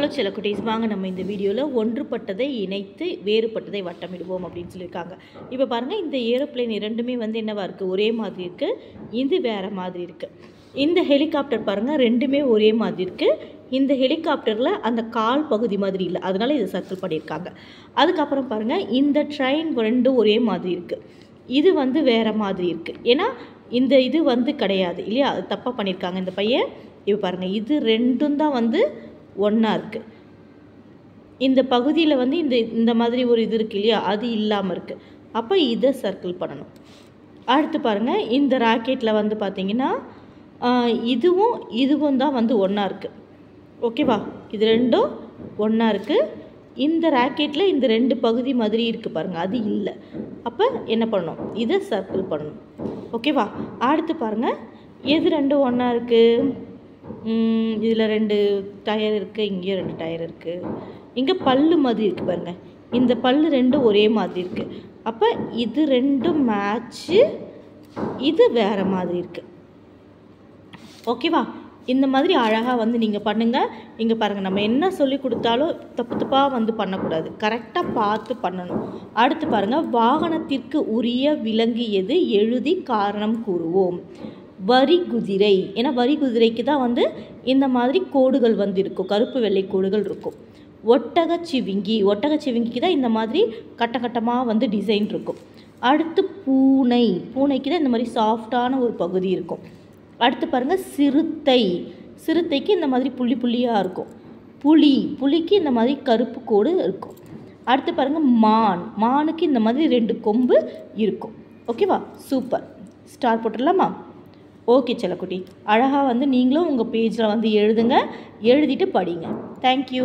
Hello செல்லக்குட்டீஸ், வாங்க நம்ம இந்த வீடியோவில் ஒன்றுபட்டதை இணைத்து வேறுபட்டதை வட்டமிடுவோம் அப்படின்னு சொல்லியிருக்காங்க. இப்போ பாருங்கள், இந்த ஏரோப்ளேன் இரண்டுமே வந்து என்னவா இருக்குது, ஒரே மாதிரி இருக்குது. இது வேறு மாதிரி இருக்குது. இந்த ஹெலிகாப்டர் பாருங்கள், ரெண்டுமே ஒரே மாதிரி இருக்குது. இந்த ஹெலிகாப்டரில் அந்த கால் பகுதி மாதிரி இல்லை, அதனால இதை சர்க்கிள் பண்ணியிருக்காங்க. அதுக்கப்புறம் பாருங்கள், இந்த ட்ரெயின் ரெண்டும் ஒரே மாதிரி இருக்குது. இது வந்து வேறு மாதிரி இருக்குது, ஏன்னா இந்த இது வந்து கிடையாது இல்லையா, அது தப்பாக பண்ணியிருக்காங்க இந்த பையன். இப்போ பாருங்கள், இது ரெண்டும் தான் வந்து ஒன்றா இருக்குது. இந்த பகுதியில் வந்து இந்த மாதிரி ஒரு இது இருக்குது இல்லையா, அது இல்லாமல் இருக்குது. அப்போ இதை சர்க்கிள் பண்ணணும். அடுத்து பாருங்கள், இந்த ராக்கெட்டில் வந்து பார்த்திங்கன்னா இதுவும் தான் வந்து ஒன்றா இருக்குது. ஓகேவா, இது ரெண்டும் ஒன்றா இருக்குது. இந்த ராக்கெட்டில் இந்த ரெண்டு பகுதி மாதிரி இருக்குது பாருங்கள், அது இல்லை. அப்போ என்ன பண்ணணும், இதை சர்க்கிள் பண்ணணும். ஓகேவா. அடுத்து பாருங்கள், எது ரெண்டும் ஒன்றா இருக்குது, இதில் ரெண்டு டயர் இருக்குது, இங்கேயும் ரெண்டு டயர் இருக்குது. இங்கே பல்லு மாதிரி இருக்குது பாருங்கள், இந்த பல்லு ரெண்டும் ஒரே மாதிரி இருக்குது. அப்போ இது ரெண்டும் மேட்ச்சு, இது வேறு மாதிரி இருக்குது. ஓகேவா. இந்த மாதிரி அழகாக வந்து நீங்கள் பண்ணுங்கள். இங்கே பாருங்கள், நம்ம என்ன சொல்லி கொடுத்தாலும் தப்பு தப்பாக வந்து பண்ணக்கூடாது, கரெக்டாக பார்த்து பண்ணணும். அடுத்து பாருங்கள், வாகனத்திற்கு உரிய விலங்கு எது, எழுதி காரணம் கூறுவோம். வரி குதிரை, ஏன்னா வரி குதிரைக்கு தான் வந்து இந்த மாதிரி கோடுகள் வந்து இருக்கும், கருப்பு வெள்ளை கோடுகள் இருக்கும். ஒட்டகச்சிவிங்கி, ஒட்டகச்சிவிங்கிக்கு தான் இந்த மாதிரி கட்டமாக வந்து டிசைன் இருக்கும். அடுத்து பூனை, பூனைக்கு தான் இந்த மாதிரி சாஃப்டான ஒரு பகுதி இருக்கும். அடுத்து பாருங்கள், சிறுத்தை, சிறுத்தைக்கு இந்த மாதிரி புள்ளி புள்ளியாக இருக்கும். புலி, புலிக்கு இந்த மாதிரி கருப்பு கோடு இருக்கும். அடுத்து பாருங்கள், மான், மானுக்கு இந்த மாதிரி ரெண்டு கொம்பு இருக்கும். ஓகேவா, சூப்பர். ஸ்டார் போட்டுடலாமா? ஓகே செல்லக்குட்டி, அழகாக வந்து நீங்களும் உங்கள் பேஜில் வந்து எழுதுங்க, எழுதிட்டு படிங்க. தேங்க்யூ.